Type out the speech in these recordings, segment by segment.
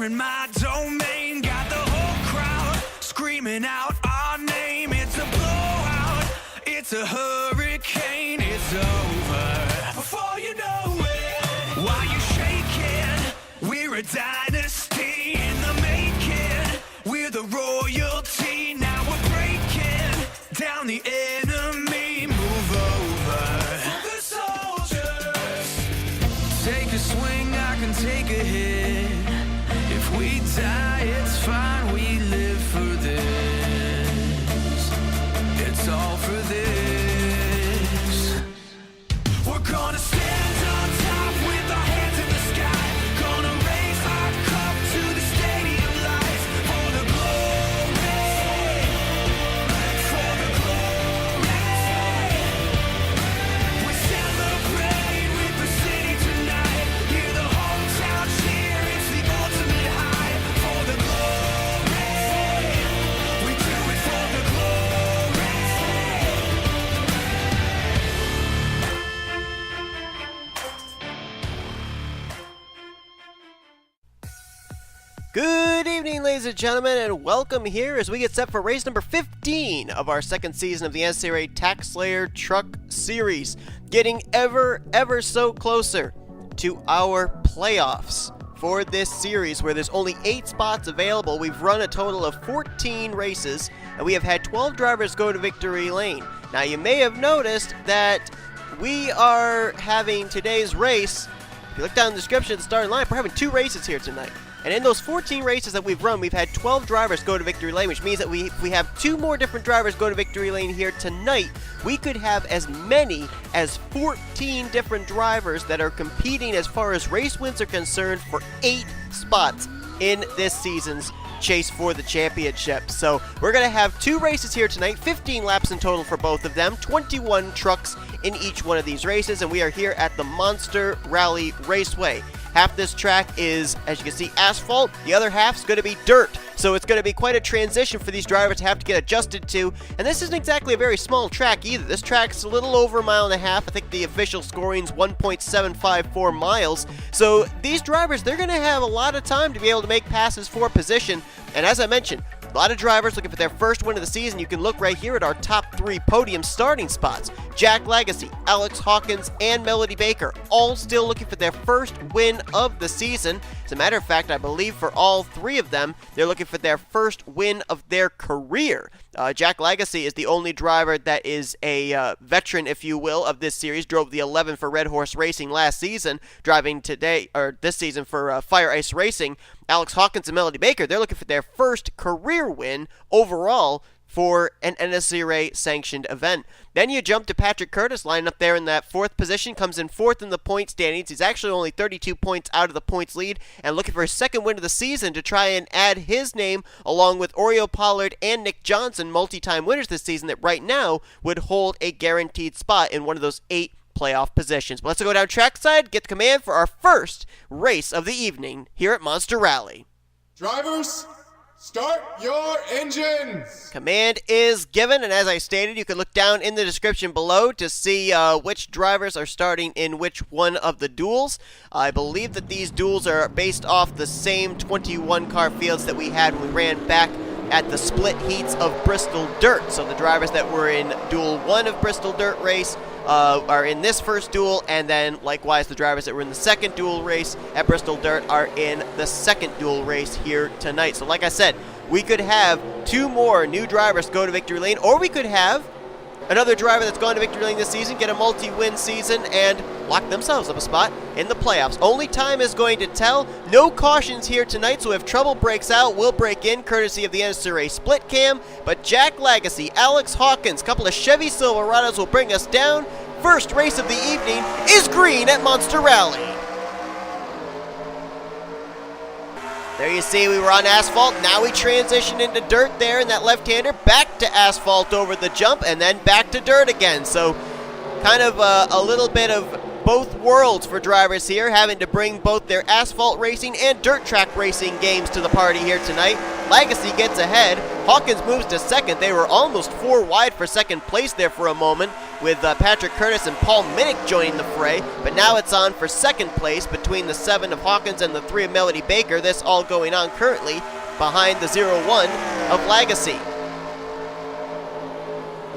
in my domain. Got the whole crowd screaming out our name. It's a blowout, it's a hurricane, it's over before you know it. While you shaking, we're a dynasty in the making. We're the royalty, now we're breaking down the enemy. Move over for the soldiers. Take a swing, I can take a hit. If we die, it's fine, we live for this. It's all for this. We're gonna stand on top with our hands in the sky. Gonna raise our cup to the stadium lights. For the glory, for the glory. We celebrate with the city tonight. Hear the hometown cheer, it's the ultimate high. For the glory, we do it for the glory. Good evening, ladies and gentlemen, and welcome here as we get set for race number 15 of our second season of the NNSCRA TaxSlayer Truck Series. Getting ever so closer to our playoffs for this series, where there's only 8 spots available. We've run a total of 14 races, and we have had 12 drivers go to victory lane. Now, you may have noticed that we are having today's race. If you look down in the description at the starting line, we're having 2 races here tonight. And in those 14 races that we've run, we've had 12 drivers go to victory lane, which means that if we have 2 more different drivers go to victory lane here tonight, we could have as many as 14 different drivers that are competing as far as race wins are concerned for 8 spots in this season's chase for the championship. So we're going to have 2 races here tonight, 15 laps in total for both of them, 21 trucks in each one of these races, and we are here at the Monster Rally Raceway. Half this track is, as you can see, asphalt. The other half's going to be dirt. So it's going to be quite a transition for these drivers to have to get adjusted to. And this isn't exactly a very small track either. This track's a little over a mile and a half. I think the official scoring's 1.754 miles. So these drivers, they're going to have a lot of time to be able to make passes for position. And as I mentioned, a lot of drivers looking for their first win of the season. You can look right here at our top 3 podium starting spots. J Lagasee, Alex Hawkins, and Melody Baker, all still looking for their first win of the season. As a matter of fact, I believe for all 3 of them, they're looking for their first win of their career. J Lagasee is the only driver that is a veteran, if you will, of this series. Drove the 11 for Red Horse Racing last season, driving this season for Fire Ice Racing. Alex Hawkins and Melody Baker, they're looking for their first career win overall for an NNSCRA sanctioned event. Then you jump to Patrick Curtis, lining up there in that 4th position, comes in 4th in the point standings. He's actually only 32 points out of the points lead and looking for his second win of the season to try and add his name along with O Pollard and Nick Johnson, multi-time winners this season, that right now would hold a guaranteed spot in one of those 8 playoff positions. But let's go down trackside, get the command for our first race of the evening here at Monster Rally. Drivers, start your engines! Command is given, and as I stated, you can look down in the description below to see which drivers are starting in which one of the duels. I believe that these duels are based off the same 21 car fields that we had when we ran back at the split heats of Bristol Dirt. So the drivers that were in Duel 1 of Bristol Dirt race are in this first duel, and then likewise the drivers that were in the second duel race at Bristol Dirt are in the second duel race here tonight. So like I said, we could have 2 more new drivers go to victory lane, or we could have another driver that's gone to victory lane this season get a multi-win season and lock themselves up a spot in the playoffs. Only time is going to tell. No cautions here tonight, so if trouble breaks out, we'll break in courtesy of the NNSCRA split cam. But J Lagasee, Alex Hawkins, couple of Chevy Silverados will bring us down. First race of the evening is green at Monster Rally. There you see we were on asphalt. Now we transition into dirt there in that left-hander. Back to asphalt over the jump and then back to dirt again. So kind of a little bit of both worlds for drivers here, having to bring both their asphalt racing and dirt track racing games to the party here tonight. Lagasee gets ahead. Hawkins moves to second. They were almost 4 wide for second place there for a moment. with Patrick Curtis and Paul Minnick joining the fray, but now it's on for second place between the 7 of Hawkins and the 3 of Melody Baker. This all going on currently behind the 0-1 of Lagasee.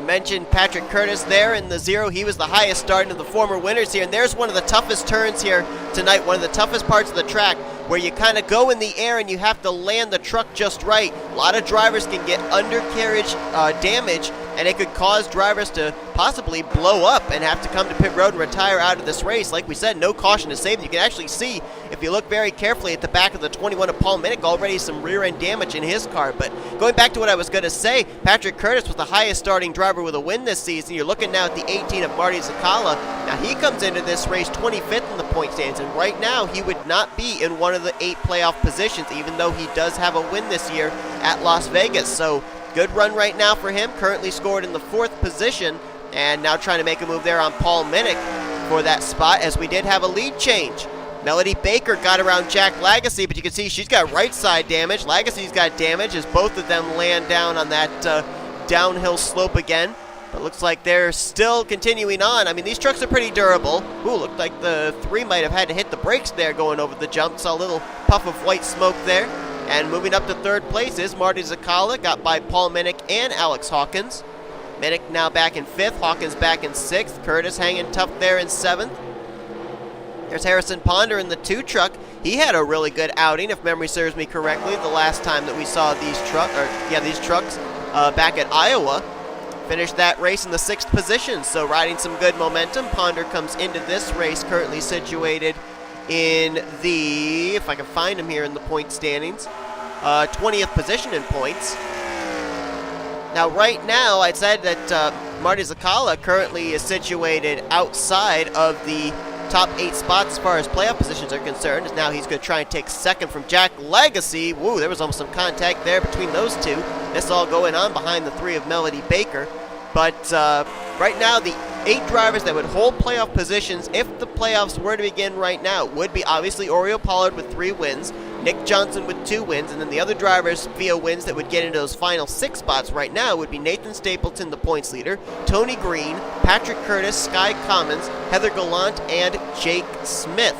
Mentioned Patrick Curtis there in the 0. He was the highest starting of the former winners here, and there's one of the toughest turns here tonight, one of the toughest parts of the track, where you kind of go in the air and you have to land the truck just right. A lot of drivers can get undercarriage damage, and it could cause drivers to possibly blow up and have to come to pit road and retire out of this race. Like we said, no caution to save. You can actually see, if you look very carefully at the back of the 21 of Paul Minnick, already some rear end damage in his car. But going back to what I was going to say, Patrick Curtis was the highest starting driver with a win this season. You're looking now at the 18 of Marty Czekala. Now he comes into this race 25th in the point standings, and right now he would not be in one of the 8 playoff positions, even though he does have a win this year at Las Vegas. So good run right now for him, currently scored in the 4th position, and now trying to make a move there on Paul Minnick for that spot, as we did have a lead change. Melody Baker got around J Lagasee, but you can see she's got right side damage. Lagasee's got damage as both of them land down on that downhill slope again. But looks like they're still continuing on. I mean, these trucks are pretty durable. Ooh, looked like the 3 might have had to hit the brakes there going over the jump. Saw a little puff of white smoke there. And moving up to 3rd place is Marty Czekala, got by Paul Minnick and Alex Hawkins. Minnick now back in 5th, Hawkins back in 6th, Curtis hanging tough there in 7th. There's Harrison Ponder in the 2 truck. He had a really good outing, if memory serves me correctly, the last time that we saw these trucks back at Iowa. Finished that race in the 6th position, so riding some good momentum. Ponder comes into this race currently situated in the, if I can find him here in the point standings, 20th position in points. Now right now, I said that Marty Czekala currently is situated outside of the top 8 spots as far as playoff positions are concerned. Now he's going to try and take 2nd from J Lagasee. Woo, there was almost some contact there between those 2. This all going on behind the 3 of Melody Baker. But right now, the 8 drivers that would hold playoff positions if the playoffs were to begin right now would be obviously O Pollard with 3 wins, Nick Johnson with 2 wins, and then the other drivers via wins that would get into those final 6 spots right now would be Nathan Stapleton, the points leader, Tony Green, Patrick Curtis, Sky Commons, Heather Gallant, and Jake Smith.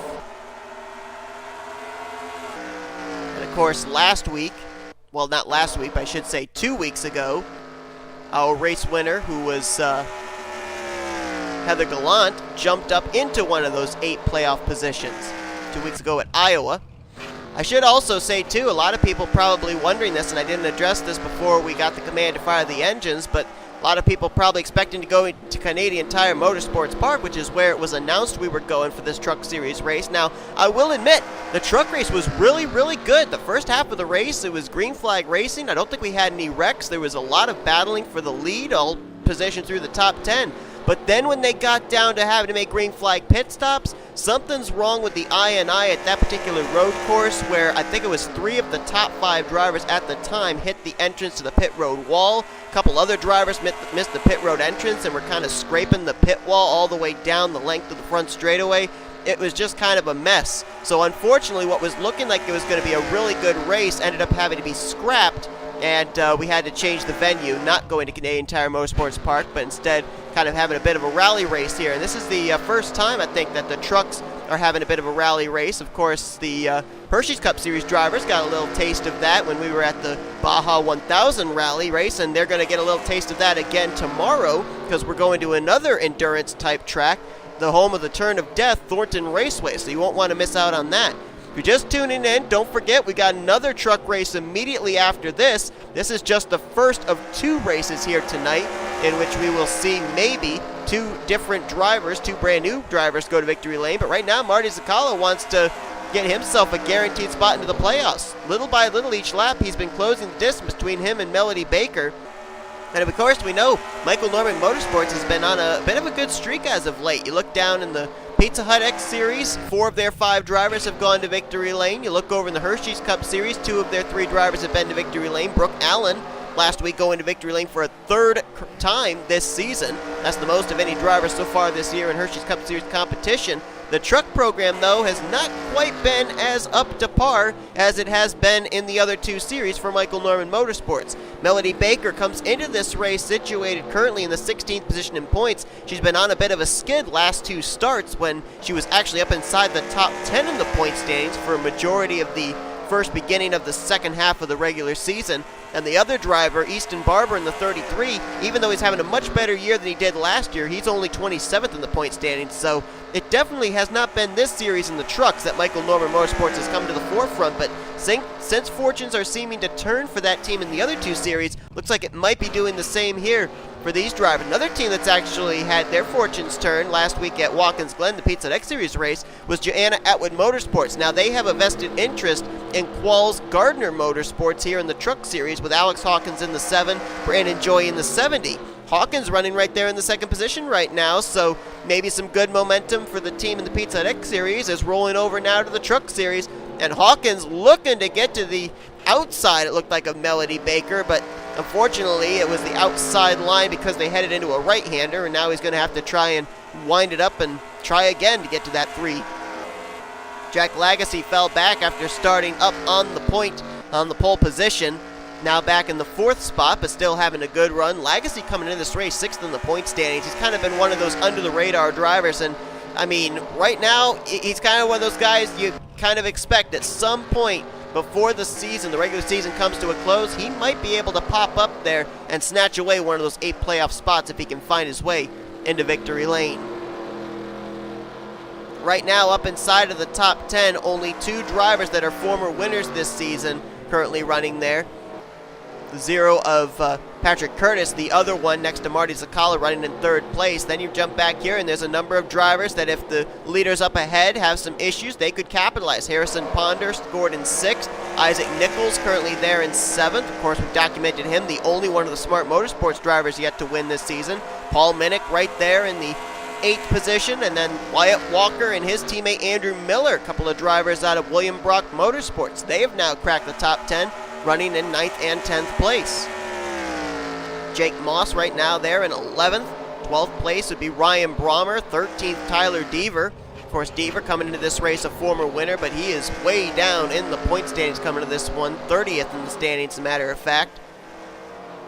And of course, last week, well, not last week, but I should say 2 weeks ago, our race winner, who was Heather Gallant, jumped up into one of those 8 playoff positions 2 weeks ago at Iowa. I should also say, too, a lot of people probably wondering this, and I didn't address this before we got the command to fire the engines, but a lot of people probably expecting to go to Canadian Tire Motorsports Park, which is where it was announced we were going for this Truck Series race. Now, I will admit, the truck race was really, really good. The first half of the race, it was green flag racing. I don't think we had any wrecks. There was a lot of battling for the lead, all positioned through the top 10. But then when they got down to having to make green flag pit stops, something's wrong with the I&I at that particular road course, where I think it was 3 of the top 5 drivers at the time hit the entrance to the pit road wall. A couple other drivers missed the pit road entrance and were kind of scraping the pit wall all the way down the length of the front straightaway. It was just kind of a mess. So unfortunately, what was looking like it was going to be a really good race ended up having to be scrapped, and we had to change the venue, not going to Canadian Tire Motorsports Park, but instead kind of having a bit of a rally race here. And this is the first time, I think, that the trucks are having a bit of a rally race. Of course, the Hershey's Cup Series drivers got a little taste of that when we were at the Baja 1000 rally race, and they're going to get a little taste of that again tomorrow, because we're going to another endurance-type track, the home of the Turn of Death, Thornton Raceway, so you won't want to miss out on that. If you're just tuning in, don't forget we got another truck race immediately after this. This is just the first of 2 races here tonight, in which we will see maybe 2 different drivers, 2 brand new drivers go to victory lane. But right now, Marty Czekala wants to get himself a guaranteed spot into the playoffs. Little by little each lap, he's been closing the distance between him and Melody Baker. And of course, we know Michael Norman Motorsports has been on a bit of a good streak as of late. You look down in the Pizza Hut X Series, 4 of their 5 drivers have gone to victory lane. You look over in the Hershey's Cup Series, 2 of their 3 drivers have been to victory lane. Brooke Allen last week going to victory lane for a 3rd time this season. That's the most of any driver so far this year in Hershey's Cup Series competition. The truck program, though, has not quite been as up to par as it has been in the other two series for Michael Norman Motorsports. Melody Baker comes into this race situated currently in the 16th position in points. She's been on a bit of a skid last two starts when she was actually up inside the top 10 in the point standings for a majority of the first beginning of the second half of the regular season. And the other driver, Easton Barber in the 33, even though he's having a much better year than he did last year, he's only 27th in the point standings. So it definitely has not been this series in the trucks that Michael Norman Motorsports has come to the forefront, but since fortunes are seeming to turn for that team in the other two series, looks like it might be doing the same here for these drivers. Another team that's actually had their fortunes turn last week at Watkins Glen, the Pizza X Series race, was Joanna Atwood Motorsports. Now they have a vested interest in Qualls Gardner Motorsports here in the truck series with Alex Hawkins in the 7, Brandon Joy in the 70. Hawkins running right there in the second position right now, so maybe some good momentum for the team in the Pizza X Series is rolling over now to the truck series. And Hawkins looking to get to the outside, it looked like, of Melody Baker, but unfortunately it was the outside line because they headed into a right-hander, and now he's going to have to try and wind it up and try again to get to that 3. J Lagasee fell back after starting up on the point on the pole position. Now back in the 4th spot, but still having a good run. Lagasee coming into this race 6th in the point standings. He's kind of been one of those under-the-radar drivers, and I mean, right now, he's kind of one of those guys you kind of expect at some point before the season, the regular season comes to a close, he might be able to pop up there and snatch away one of those 8 playoff spots if he can find his way into victory lane. Right now, up inside of the top 10, only 2 drivers that are former winners this season currently running there. The 0 of Patrick Curtis, the other one next to Marty Czekala running in 3rd place. Then you jump back here and there's a number of drivers that if the leaders up ahead have some issues, they could capitalize. Harrison Ponder scored in 6th. Isaac Nicholls currently there in 7th. Of course, we've documented him, the only one of the Smart Motorsports drivers yet to win this season. Paul Minnick right there in the 8th position, and then Wyatt Walker and his teammate Andrew Miller, a couple of drivers out of William Brock Motorsports. They have now cracked the top 10, running in 9th and 10th place. Jake Moss right now there in 11th. 12th place would be Ryan Brommer. 13th, Tyler Deaver. Of course, Deaver coming into this race a former winner, but he is way down in the point standings coming to this one. 30th in the standings, as a matter of fact.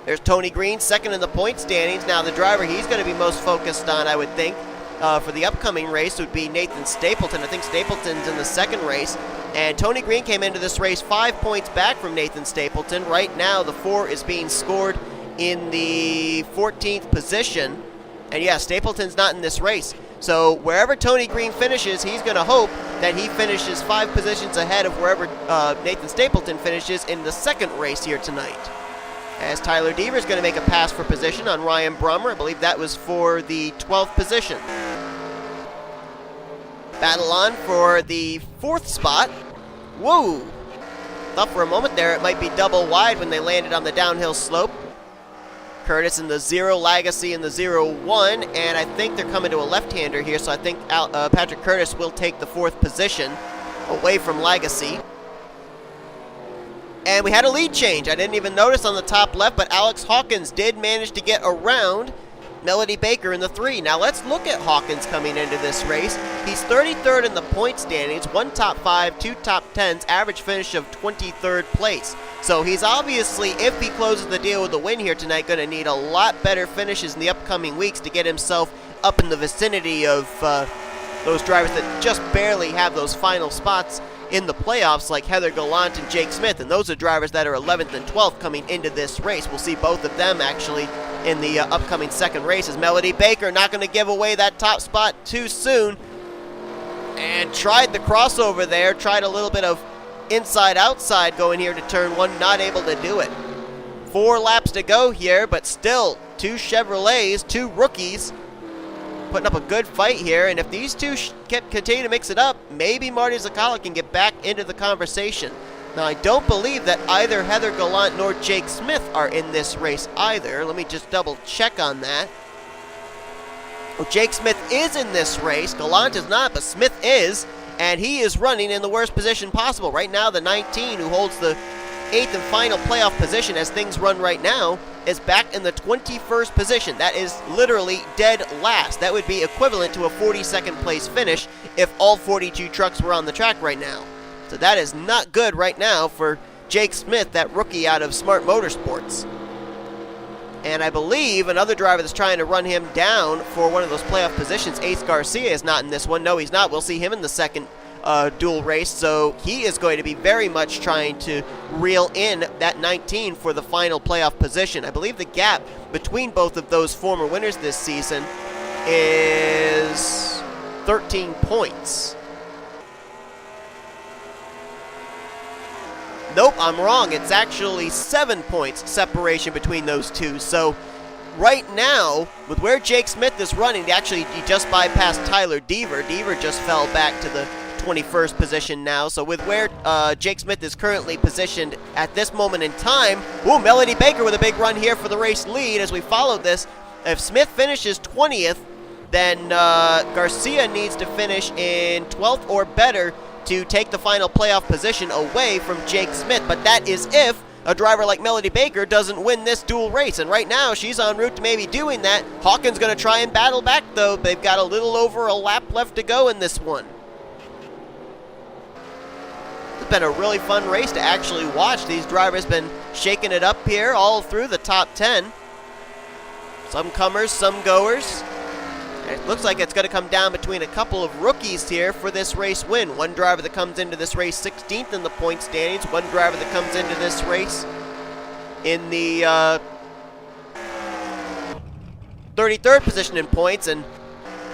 There's Tony Green, 2nd in the point standings. Now, the driver he's going to be most focused on, I would think, for the upcoming race would be Nathan Stapleton. I think Stapleton's in the 2nd race. And Tony Green came into this race 5 points back from Nathan Stapleton. Right now, the 4 is being scored in the 14th position. And yeah, Stapleton's not in this race. So wherever Tony Green finishes, he's going to hope that he finishes 5 positions ahead of wherever Nathan Stapleton finishes in the 2nd race here tonight. As Tyler Deaver is going to make a pass for position on Ryan Brommer. I believe that was for the 12th position. Battle on for the 4th spot. Whoa! Thought for a moment there it might be double wide when they landed on the downhill slope. Curtis in the 0, Lagasee in the 0-1, and I think they're coming to a left-hander here, so I think Patrick Curtis will take the 4th position away from Lagasee. And we had a lead change. I didn't even notice on the top left, but Alex Hawkins did manage to get around Melody Baker in the 3. Now let's look at Hawkins coming into this race. He's 33rd in the point standings, 1 top 5, 2 top 10s, average finish of 23rd place. So he's obviously, if he closes the deal with a win here tonight, going to need a lot better finishes in the upcoming weeks to get himself up in the vicinity of those drivers that just barely have those final spots in the playoffs, like Heather Gallant and Jake Smith, and those are drivers that are 11th and 12th coming into this race. We'll see both of them actually in the upcoming 2nd race, as Melody Baker not going to give away that top spot too soon, and tried the crossover there, tried a little bit of inside-outside going here to turn 1, not able to do it. 4 laps to go here, but still 2 Chevrolets, 2 rookies, putting up a good fight here, and if these two continue to mix it up, maybe Marty Czekala can get back into the conversation. Now, I don't believe that either Heather Gallant nor Jake Smith are in this race either. Let me just double check on that. Well, Jake Smith is in this race. Gallant is not, but Smith is, and he is running in the worst position possible. Right now, the 19 who holds the 8th and final playoff position as things run right now, is back in the 21st position. That is literally dead last. That would be equivalent to a 42nd place finish if all 42 trucks were on the track right now. So that is not good right now for Jake Smith, that rookie out of Smart Motorsports. And I believe another driver that's trying to run him down for one of those playoff positions, Ace Garcia, is not in this one. No, he's not. We'll see him in the second dual race, so he is going to be very much trying to reel in that 19 for the final playoff position. I believe the gap between both of those former winners this season is 13 points. Nope, I'm wrong. It's actually 7 points separation between those two. So right now, with where Jake Smith is running, he just bypassed Tyler Deaver. Deaver just fell back to the 21st position now. So with where Jake Smith is currently positioned at this moment in time, ooh, Melody Baker with a big run here for the race lead as we follow this. If Smith finishes 20th, then Garcia needs to finish in 12th or better to take the final playoff position away from Jake Smith. But that is if a driver like Melody Baker doesn't win this dual race. And right now, she's en route to maybe doing that. Hawkins going to try and battle back, though. They've got a little over a lap left to go in this one. It's been a really fun race to actually watch. These drivers been shaking it up here all through the top 10. Some comers, some goers. And it looks like it's going to come down between a couple of rookies here for this race win. One driver that comes into this race 16th in the point standings. One driver that comes into this race in the 33rd position in points. And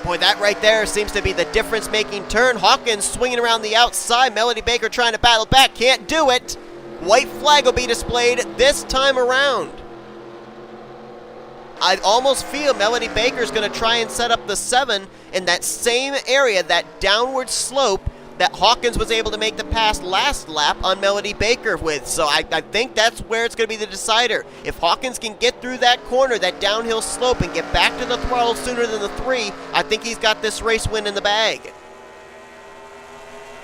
boy, that right there seems to be the difference-making turn. Hawkins swinging around the outside. Melody Baker trying to battle back. Can't do it. White flag will be displayed this time around. I almost feel Melody Baker's going to try and set up the 7 in that same area, that downward slope that Hawkins was able to make the pass last lap on Melody Baker with. So I think that's where it's going to be the decider. If Hawkins can get through that corner, that downhill slope, and get back to the throttle sooner than the 3, I think he's got this race win in the bag.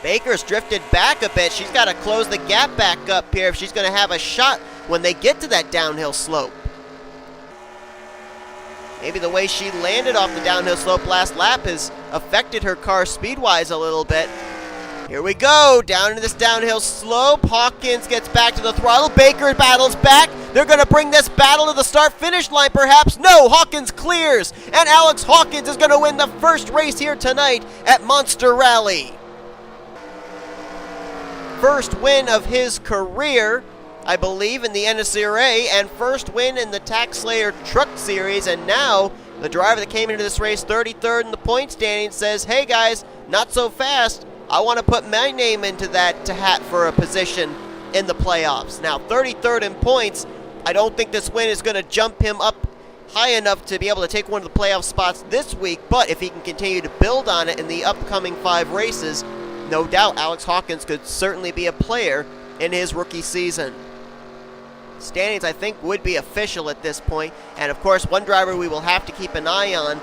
Baker's drifted back a bit. She's got to close the gap back up here if she's going to have a shot when they get to that downhill slope. Maybe the way she landed off the downhill slope last lap has affected her car speed-wise a little bit. Here we go, down into this downhill slope. Hawkins gets back to the throttle. Baker battles back. They're going to bring this battle to the start-finish line, perhaps. No, Hawkins clears, and Alex Hawkins is going to win the first race here tonight at Monster Rally. First win of his career, I believe, in the NNSCRA, and first win in the TaxSlayer Truck Series. And now the driver that came into this race 33rd in the point standing says, hey guys, not so fast. I want to put my name into that hat for a position in the playoffs. Now 33rd in points, I don't think this win is going to jump him up high enough to be able to take one of the playoff spots this week, but if he can continue to build on it in the upcoming 5 races, no doubt Alex Hawkins could certainly be a player in his rookie season. Standings, I think, would be official at this point. And, of course, one driver we will have to keep an eye on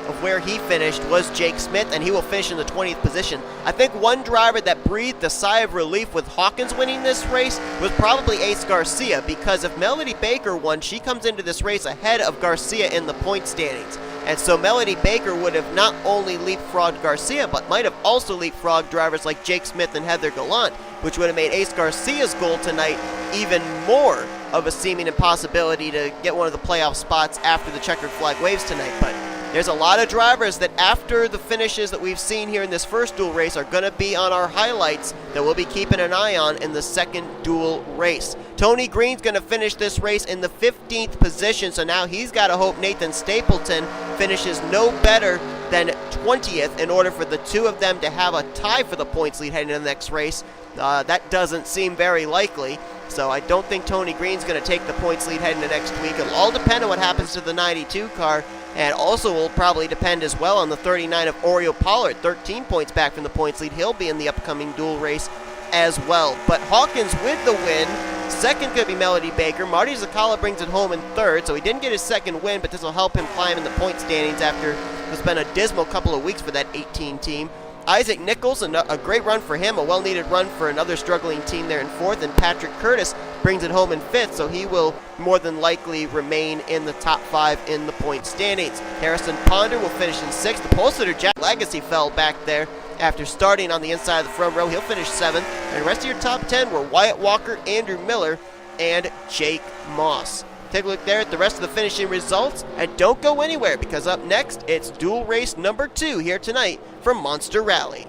of where he finished was Jake Smith, and he will finish in the 20th position. I think one driver that breathed a sigh of relief with Hawkins winning this race was probably Ace Garcia, because if Melody Baker won, she comes into this race ahead of Garcia in the point standings. And so Melody Baker would have not only leapfrogged Garcia, but might have also leapfrogged drivers like Jake Smith and H Gallant, which would have made Ace Garcia's goal tonight even more of a seeming impossibility to get one of the playoff spots after the checkered flag waves tonight. But there's a lot of drivers that after the finishes that we've seen here in this first dual race are going to be on our highlights that we'll be keeping an eye on in the second dual race. Tony Green's going to finish this race in the 15th position, so now he's got to hope Nathan Stapleton finishes no better than 20th in order for the two of them to have a tie for the points lead heading into the next race. That doesn't seem very likely, so I don't think Tony Green's going to take the points lead heading into next week. It'll all depend on what happens to the 92 car, and also will probably depend as well on the 39 of O Pollard, 13 points back from the points lead. He'll be in the upcoming dual race as well. But Hawkins with the win. Second could be Melody Baker. Marty Czekala brings it home in third, so he didn't get his second win, but this will help him climb in the point standings after it's been a dismal couple of weeks for that 18 team. Isaac Nicholls, a great run for him, a well-needed run for another struggling team there in 4th, and Patrick Curtis brings it home in 5th, so he will more than likely remain in the top 5 in the point standings. Harrison Ponder will finish in 6th. The pole sitter J Lagasee fell back there after starting on the inside of the front row. He'll finish 7th, and the rest of your top 10 were Wyatt Walker, Andrew Miller, and Jake Moss. Take a look there at the rest of the finishing results, and don't go anywhere, because up next, it's dual race number 2 here tonight from Monster Rally.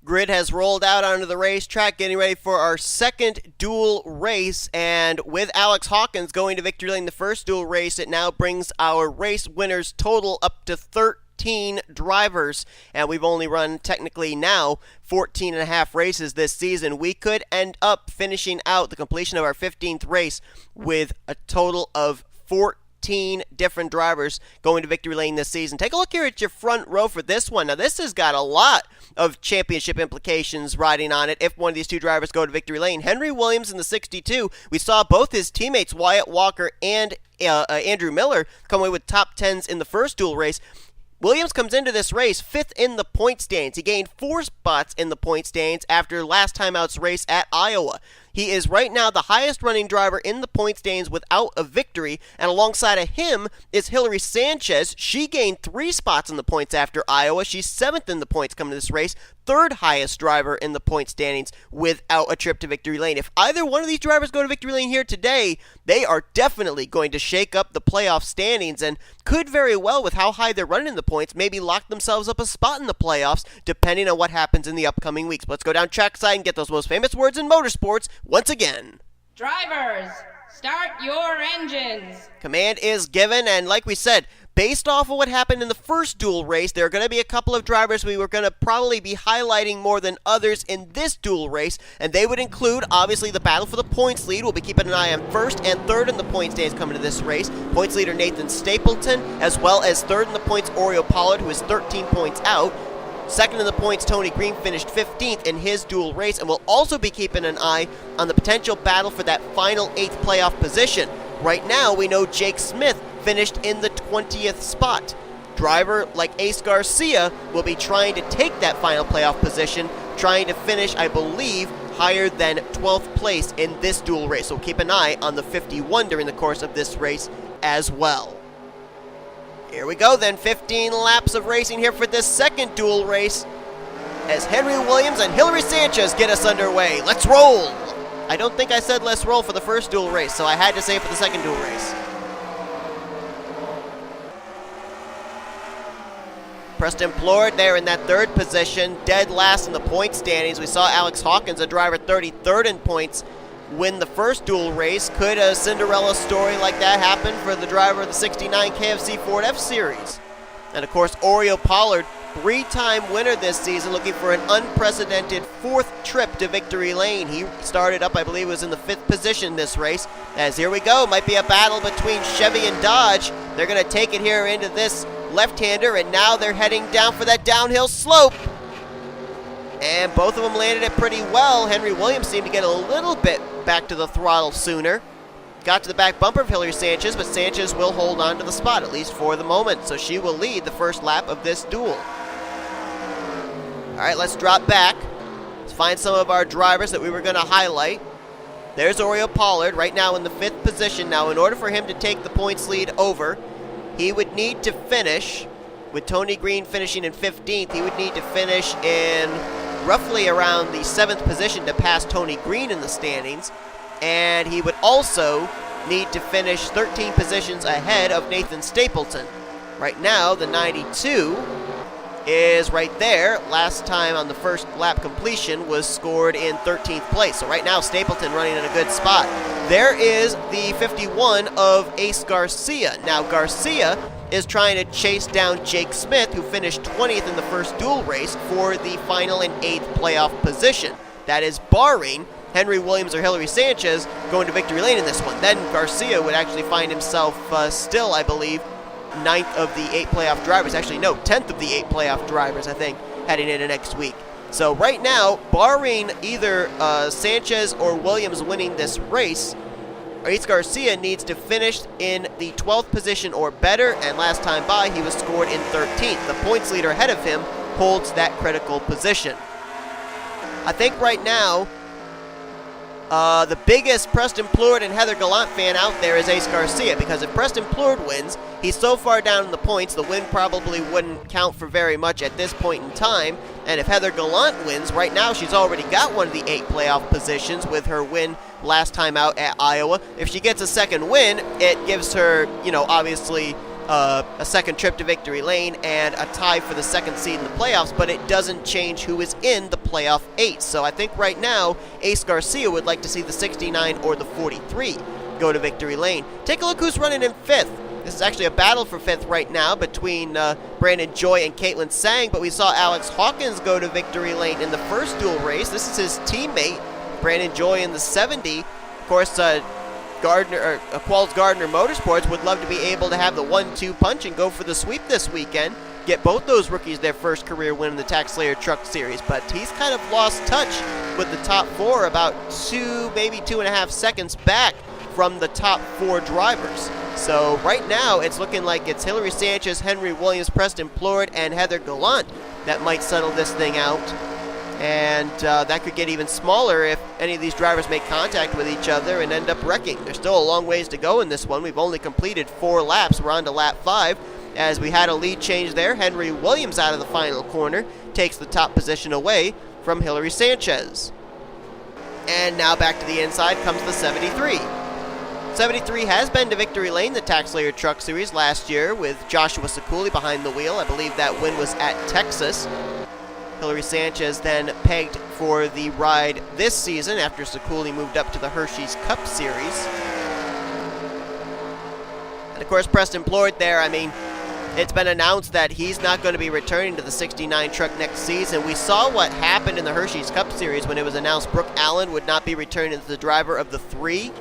Grid has rolled out onto the racetrack, getting ready for our second dual race, and with Alex Hawkins going to victory lane the first dual race, it now brings our race winners total up to 13 drivers, and we've only run technically now 14 and a half races this season. We could end up finishing out the completion of our 15th race with a total of 14 different drivers going to victory lane this season. Take a look here at your front row for this one. Now, this has got a lot of championship implications riding on it if one of these two drivers go to victory lane. Henry Williams in the 62, we saw both his teammates, Wyatt Walker and Andrew Miller, come away with top 10s in the first dual race. Williams comes into this race 5th in the point standings. He gained 4 spots in the point standings after last time out's race at Iowa. He is right now the highest running driver in the point standings without a victory, and alongside of him is H Sanchez. She gained 3 spots in the points after Iowa. She's 7th in the points coming to this race, 3rd highest driver in the point standings without a trip to victory lane. If either one of these drivers go to victory lane here today, they are definitely going to shake up the playoff standings and could very well, with how high they're running in the points, maybe lock themselves up a spot in the playoffs, depending on what happens in the upcoming weeks. But let's go down trackside and get those most famous words in motorsports once again. Drivers, start your engines. Command is given, and like we said, based off of what happened in the first dual race, there are going to be a couple of drivers we were going to probably be highlighting more than others in this dual race, and they would include, obviously, the battle for the points lead. We'll be keeping an eye on 1st and 3rd in the points standings coming to this race. Points leader Nathan Stapleton, as well as 3rd in the points O Pollard, who is 13 points out. 2nd in the points, Tony Green finished 15th in his dual race, and we'll also be keeping an eye on the potential battle for that final 8th playoff position. Right now, we know Jake Smith finished in the 20th spot. Driver like Ace Garcia will be trying to take that final playoff position, trying to finish, I believe, higher than 12th place in this dual race. So keep an eye on the 51 during the course of this race as well. Here we go then, 15 laps of racing here for this second dual race as Henry Williams and H Sanchez get us underway. Let's roll! I don't think I said let's roll for the first dual race, so I had to say it for the second dual race. Preston Plourd there in that 3rd position, dead last in the point standings. We saw Alex Hawkins, a driver 33rd in points, win the first dual race. Could a Cinderella story like that happen for the driver of the 69 KFC Ford F-Series? And of course, O Pollard, 3-time winner this season, looking for an unprecedented 4th trip to victory lane. He started up, I believe, was in the 5th position this race. As here we go, might be a battle between Chevy and Dodge. They're going to take it here into this left-hander, and now they're heading down for that downhill slope. And both of them landed it pretty well. Henry Williams seemed to get a little bit back to the throttle sooner. Got to the back bumper of H Sanchez, but Sanchez will hold on to the spot, at least for the moment. So she will lead the first lap of this duel. All right, let's drop back. Let's find some of our drivers that we were going to highlight. There's O Pollard right now in the 5th position. Now, in order for him to take the points lead over, he would need to finish, with Tony Green finishing in 15th, he would need to finish in roughly around the 7th position to pass Tony Green in the standings. And he would also need to finish 13 positions ahead of Nathan Stapleton. Right now, the 92 is right there. Last time on the first lap completion was scored in 13th place. So right now, Stapleton running in a good spot. There is the 51 of Ace Garcia. Now, Garcia is trying to chase down Jake Smith, who finished 20th in the first dual race, for the final and 8th playoff position. That is barring Henry Williams or H Sanchez going to victory lane in this one. Then Garcia would actually find himself still, I believe, 9th of the 8 playoff drivers. Actually, no, 10th of the 8 playoff drivers, I think, heading into next week. So right now, barring either Sanchez or Williams winning this race, Ace Garcia needs to finish in the 12th position or better, and last time by he was scored in 13th. The points leader ahead of him holds that critical position. I think right now, the biggest Preston Plourd and Heather Gallant fan out there is Ace Garcia, because if Preston Plourd wins, he's so far down in the points, the win probably wouldn't count for very much at this point in time. And if Heather Gallant wins, right now she's already got one of the 8 playoff positions with her win last time out at Iowa. If she gets a second win, it gives her, obviously a second trip to victory lane and a tie for the second seed in the playoffs, but it doesn't change who is in the playoff 8. So I think right now, Ace Garcia would like to see the 69 or the 43 go to victory lane. Take a look who's running in 5th. This is actually a battle for 5th right now between Brandon Joy and T Tsang, but we saw Alex Hawkins go to victory lane in the first dual race. This is his teammate, Brandon Joy, in the 70. Of course, Qualls Gardner Motorsports would love to be able to have the 1-2 punch and go for the sweep this weekend. Get both those rookies their first career win in the TaxSlayer Truck Series, but he's kind of lost touch with the top 4, about 2, maybe 2.5 seconds back from the top 4 drivers. So right now, it's looking like it's Hillary Sanchez, Henry Williams, Preston Plourd, and Heather Gallant that might settle this thing out. And that could get even smaller if any of these drivers make contact with each other and end up wrecking. There's still a long ways to go in this one. We've only completed 4 laps. We're on to lap 5. As we had a lead change there, Henry Williams out of the final corner takes the top position away from Hillary Sanchez. And now back to the inside comes the 73. 73 has been to victory lane, the TaxSlayer Truck Series, last year with Joshua Sekuli behind the wheel. I believe that win was at Texas. Hillary Sanchez then pegged for the ride this season after Sekuli moved up to the Hershey's Cup Series. And of course, Preston Plourd there, it's been announced that he's not going to be returning to the 69 truck next season. We saw what happened in the Hershey's Cup Series when it was announced Brooke Allen would not be returning as the driver of the 3.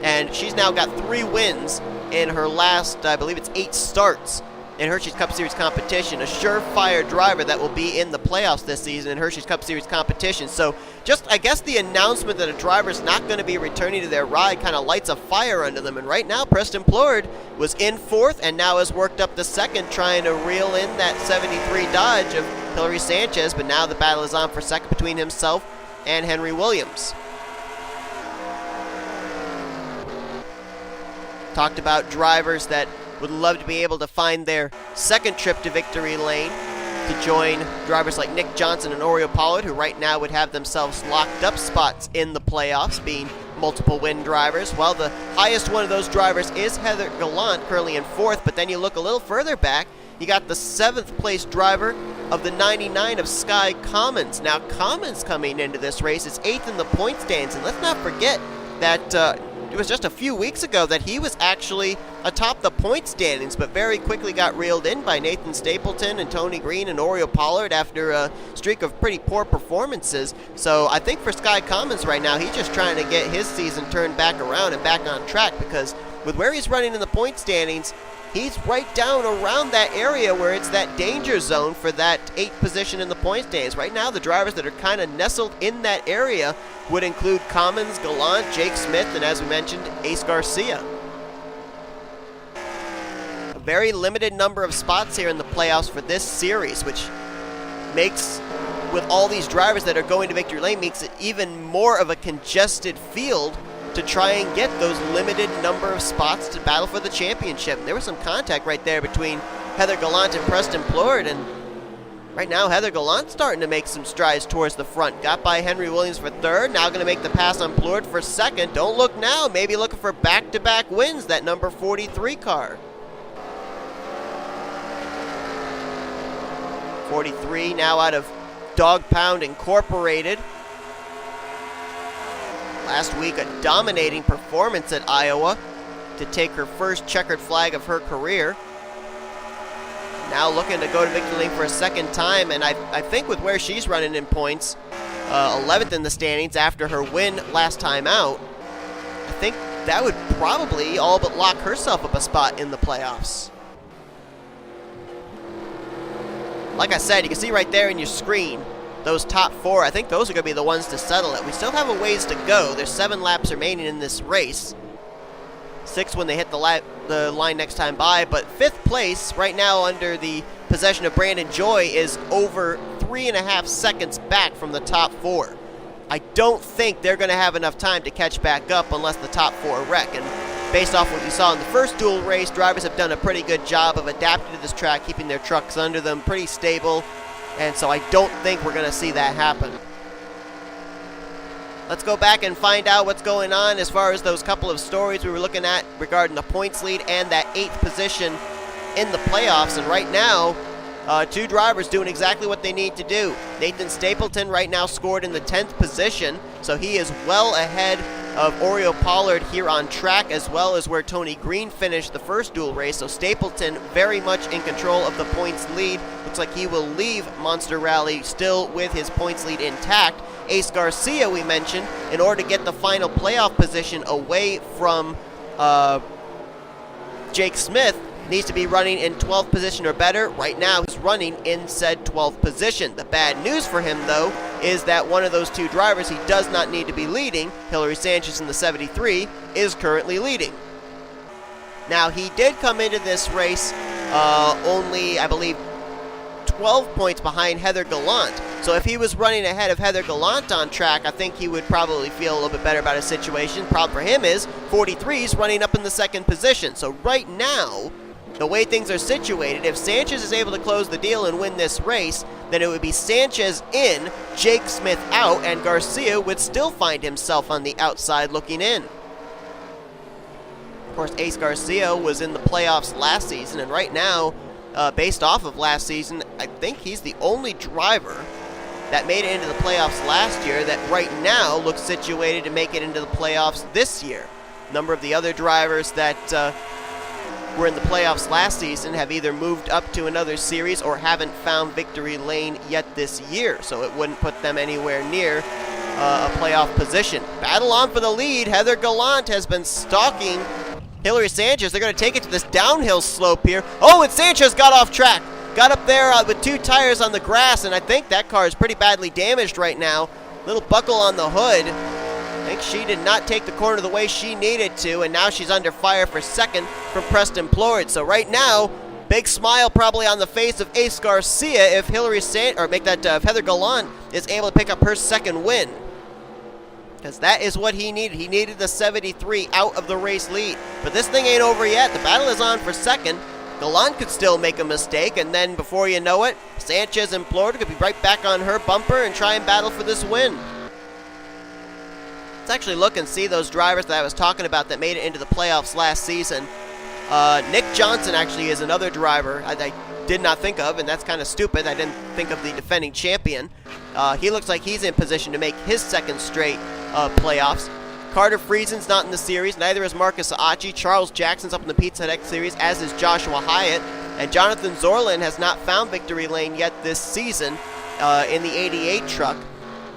And she's now got 3 wins in her last, I believe it's 8 starts in Hershey's Cup Series competition. A surefire driver that will be in the playoffs this season in Hershey's Cup Series competition. So just, I guess, the announcement that a driver's not going to be returning to their ride kind of lights a fire under them. And right now, Preston Plourd was in 4th and now has worked up to 2nd, trying to reel in that 73 Dodge of Hillary Sanchez. But now the battle is on for 2nd between himself and Henry Williams. Talked about drivers that would love to be able to find their second trip to victory lane to join drivers like Nick Johnson and O Pollard, who right now would have themselves locked up spots in the playoffs, being multiple win drivers. Well, the highest one of those drivers is Heather Gallant, currently in 4th, but then you look a little further back, you got the 7th place driver of the 99 of Sky Commons. Now, Commons coming into this race is 8th in the point stands, and let's not forget that it was just a few weeks ago that he was actually atop the point standings, but very quickly got reeled in by Nathan Stapleton and Tony Green and O Pollard after a streak of pretty poor performances. So I think for Sky Commons right now, he's just trying to get his season turned back around and back on track, because with where he's running in the point standings, he's right down around that area where it's that danger zone for that 8th position in the point standings. Right now, the drivers that are kind of nestled in that area would include Commons, Gallant, Jake Smith, and as we mentioned, Ace Garcia. A very limited number of spots here in the playoffs for this series, which makes, with all these drivers that are going to victory lane, makes it even more of a congested field to try and get those limited number of spots to battle for the championship. There was some contact right there between Heather Gallant and Preston Plourd, and right now Heather Gallant's starting to make some strides towards the front. Got by Henry Williams for 3rd, now going to make the pass on Plourd for 2nd. Don't look now, maybe looking for back-to-back wins, that number 43 car. 43 now out of Dog Pound Incorporated. Last week, a dominating performance at Iowa to take her first checkered flag of her career. Now looking to go to victory lane for a 2nd time, and I think with where she's running in points, 11th in the standings after her win last time out, I think that would probably all but lock herself up a spot in the playoffs. Like I said, you can see right there in your screen, those top 4, I think those are going to be the ones to settle it. We still have a ways to go. There's 7 laps remaining in this race. 6th when they hit the line next time by. But 5th place right now under the possession of Brandon Joy is over 3.5 seconds back from the top 4. I don't think they're going to have enough time to catch back up unless the top 4 wreck. And based off what we saw in the first dual race, drivers have done a pretty good job of adapting to this track, keeping their trucks under them pretty stable. And so I don't think we're going to see that happen. Let's go back and find out what's going on as far as those couple of stories we were looking at regarding the points lead and that 8th position in the playoffs. And right now, 2 drivers doing exactly what they need to do. Nathan Stapleton right now scored in the 10th position, so he is well ahead of O Pollard here on track, as well as where Tony Green finished the first dual race. So Stapleton very much in control of the points lead. Looks like he will leave Monster Rally still with his points lead intact. Ace Garcia, we mentioned, in order to get the final playoff position away from Jake Smith, needs to be running in 12th position or better. Right now, he's running in said 12th position. The bad news for him, though, is that one of those 2 drivers he does not need to be leading, Hillary Sanchez in the 73, is currently leading. Now, he did come into this race only, I believe, 12 points behind Heather Gallant. So if he was running ahead of Heather Gallant on track, I think he would probably feel a little bit better about his situation. Problem for him is 43's running up in the 2nd position. So right now, the way things are situated, if Sanchez is able to close the deal and win this race, then it would be Sanchez in, Jake Smith out, and Garcia would still find himself on the outside looking in. Of course, Ace Garcia was in the playoffs last season, and right now, based off of last season, I think he's the only driver that made it into the playoffs last year that right now looks situated to make it into the playoffs this year. A number of the other drivers that were in the playoffs last season have either moved up to another series or haven't found victory lane yet this year, so it wouldn't put them anywhere near a playoff position. Battle on for the lead. Heather Gallant has been stalking Hillary Sanchez. They're going to take it to this downhill slope here. Oh, and Sanchez got off track. Got up there with 2 tires on the grass, and I think that car is pretty badly damaged right now. Little buckle on the hood. I think she did not take the corner the way she needed to, and now she's under fire for 2nd from P Plourd. So right now, big smile probably on the face of Ace Garcia if if Heather Gallant is able to pick up her 2nd win. Because that is what he needed. He needed the 73 out of the race lead. But this thing ain't over yet. The battle is on for 2nd. Gallant could still make a mistake, and then before you know it, Sanchez and Plourd could be right back on her bumper and try and battle for this win. Let's actually look and see those drivers that I was talking about that made it into the playoffs last season. Nick Johnson actually is another driver I did not think of, and that's kind of stupid. I didn't think of the defending champion. He looks like he's in position to make his 2nd straight playoffs. Carter Friesen's not in the series, neither is Marcus Aachi. Charles Jackson's up in the Pizza Hut X Series, as is Joshua Hyatt. And Jonathan Zoerlein has not found victory lane yet this season in the 88 truck.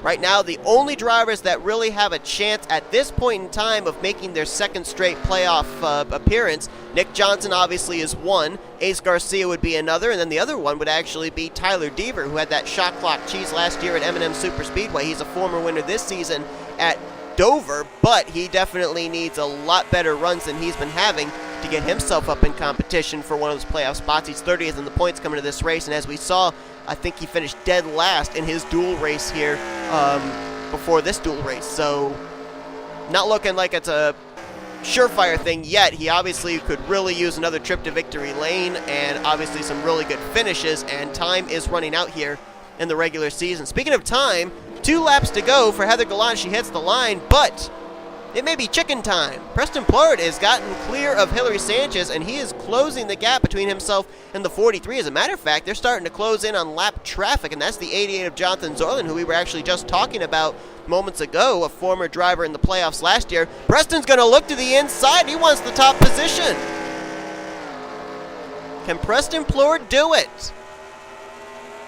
Right now, the only drivers that really have a chance at this point in time of making their 2nd straight playoff appearance, Nick Johnson obviously is one, Ace Garcia would be another, and then the other one would actually be Tyler Deaver, who had that shot clock cheese last year at M&M Super Speedway. He's a former winner this season at Dover, but he definitely needs a lot better runs than he's been having to get himself up in competition for one of those playoff spots. He's 30th in the points coming to this race, and as we saw, I think he finished dead last in his dual race here before this dual race. So not looking like it's a surefire thing yet. He obviously could really use another trip to victory lane and obviously some really good finishes, and time is running out here in the regular season. Speaking of time, 2 laps to go for Heather Gallant. She hits the line, but it may be chicken time. P Plourd has gotten clear of Hillary Sanchez, and he is closing the gap between himself and the 43. As a matter of fact, they're starting to close in on lap traffic, and that's the 88 of Jonathan Zoerlein, who we were actually just talking about moments ago, a former driver in the playoffs last year. Preston's going to look to the inside. He wants the top position. Can P Plourd do it?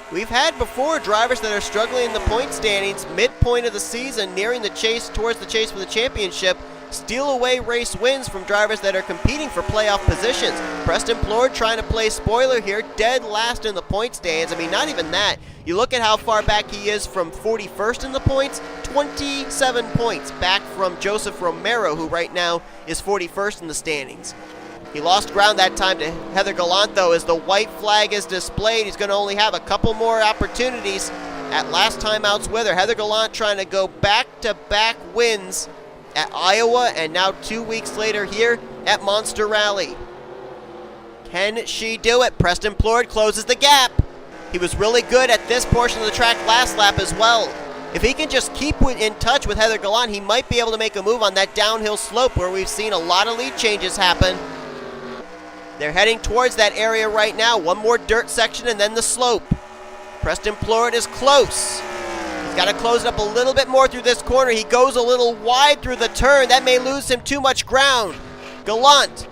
We've had before drivers that are struggling in the point standings midpoint of the season, nearing the chase towards the chase for the championship, steal away race wins from drivers that are competing for playoff positions. Preston Plourd trying to play spoiler here, dead last in the point stands. I mean, not even that. You look at how far back he is from 41st in the points, 27 points back from Joseph Romero, who right now is 41st in the standings. He lost ground that time to Heather Gallant, though, as the white flag is displayed. He's going to only have a couple more opportunities at last time outs with her. Heather Gallant trying to go back-to-back wins at Iowa, and now 2 weeks later here at Monster Rally. Can she do it? Preston Plourd closes the gap. He was really good at this portion of the track last lap as well. If he can just keep in touch with Heather Gallant, he might be able to make a move on that downhill slope where we've seen a lot of lead changes happen. They're heading towards that area right now. One more dirt section and then the slope. Preston Plourd is close. He's got to close it up a little bit more through this corner. He goes a little wide through the turn. That may lose him too much ground. Gallant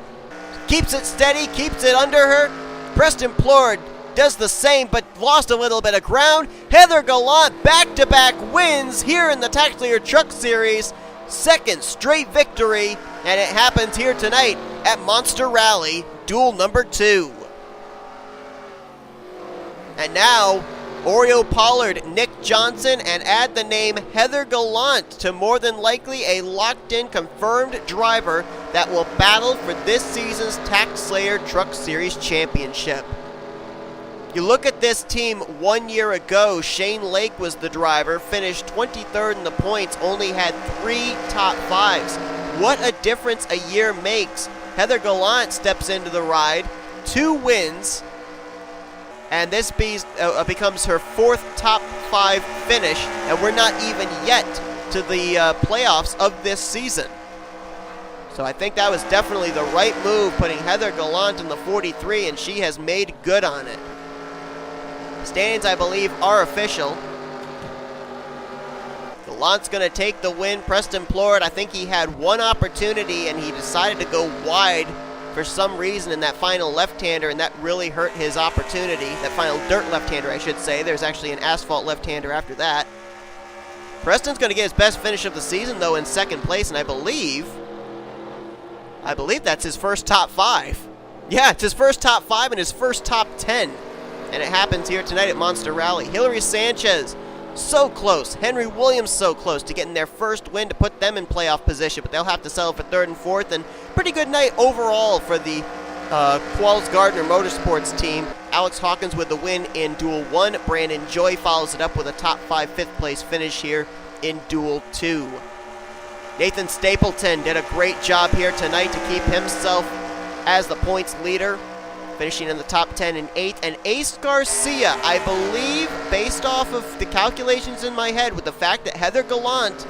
keeps it steady, keeps it under her. Preston Plourd does the same, but lost a little bit of ground. Heather Gallant back-to-back wins here in the TaxSlayer Truck Series. Second straight victory, and it happens here tonight at Monster Rally, duel number 2. And now, Oreo Pollard, Nick Johnson, and add the name Heather Gallant to more than likely a locked-in confirmed driver that will battle for this season's TaxSlayer Truck Series Championship. You look at this team 1 year ago, Shane Lake was the driver, finished 23rd in the points, only had 3 top 5s. What a difference a year makes. Heather Gallant steps into the ride, 2 wins, and this becomes her 4th top 5 finish, and we're not even yet to the playoffs of this season. So I think that was definitely the right move, putting Heather Gallant in the 43, and she has made good on it. Standings, I believe, are official. Gallant's going to take the win. Preston Plourd, I think he had one opportunity, and he decided to go wide for some reason in that final left-hander, and that really hurt his opportunity. That final dirt left-hander, I should say. There's actually an asphalt left-hander after that. Preston's going to get his best finish of the season, though, in 2nd place, and I believe that's his first top 5. Yeah, it's his first top 5 and his first top 10. And it happens here tonight at Monster Rally. Hillary Sanchez, so close. Henry Williams, so close to getting their first win to put them in playoff position, but they'll have to settle for 3rd and 4th. And pretty good night overall for the Qualls Gardner Motorsports team. Alex Hawkins with the win in Duel 1. Brandon Joy follows it up with a top 5 5th place finish here in Duel 2. Nathan Stapleton did a great job here tonight to keep himself as the points leader, finishing in the top 10 and 8th. And Ace Garcia, I believe, based off of the calculations in my head, with the fact that Heather Gallant,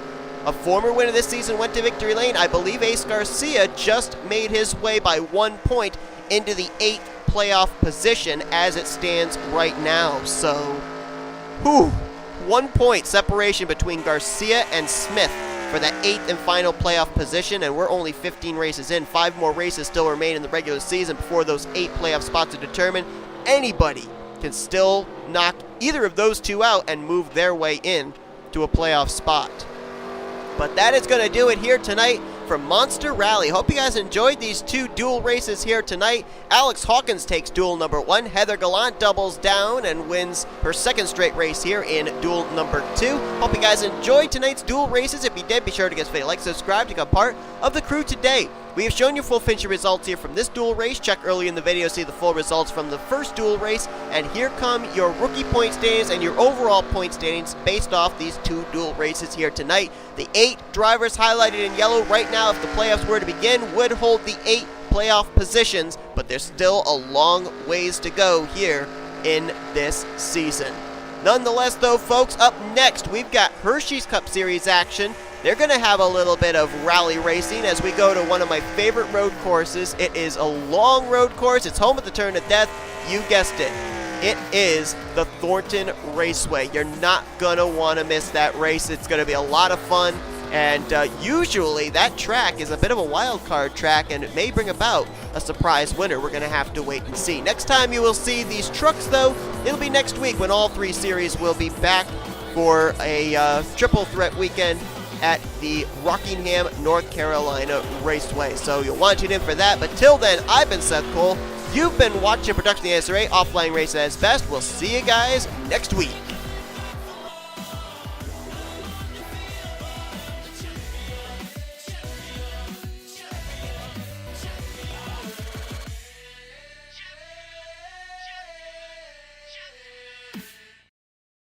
a former winner this season, went to victory lane, I believe Ace Garcia just made his way by 1 point into the 8th playoff position as it stands right now. So, 1 point separation between Garcia and Smith for that 8th and final playoff position, and we're only 15 races in. 5 more races still remain in the regular season before those 8 playoff spots are determined. Anybody can still knock either of those 2 out and move their way in to a playoff spot. But that is going to do it here tonight from Monster Rally. Hope you guys enjoyed these 2 duel races here tonight. Alex Hawkins takes duel number 1. Heather Gallant doubles down and wins her 2nd straight race here in duel number 2. Hope you guys enjoyed tonight's duel races. If you did, be sure to give us a like, subscribe to become part of the crew today. We have shown you full finisher results here from this duel race. Check early in the video to see the full results from the first duel race. And here come your rookie point standings and your overall point standings based off these 2 duel races here tonight. The 8 drivers highlighted in yellow right now, if the playoffs were to begin, would hold the 8 playoff positions, but there's still a long ways to go here in this season. Nonetheless, though, folks, up next, we've got Hershey's Cup Series action. They're going to have a little bit of rally racing as we go to one of my favorite road courses. It is a long road course. It's home at the Turn of Death. You guessed it. It is the Thornton Raceway. You're not going to want to miss that race. It's going to be a lot of fun, And usually that track is a bit of a wild card track, and it may bring about a surprise winner. We're going to have to wait and see. Next time you will see these trucks, though, it'll be next week when all 3 series will be back for a triple threat weekend at the Rockingham, North Carolina Raceway. So you'll want to tune in for that. But till then, I've been Seth Cole. You've been watching a production of the NSRA Offline Race at its Best. We'll see you guys next week.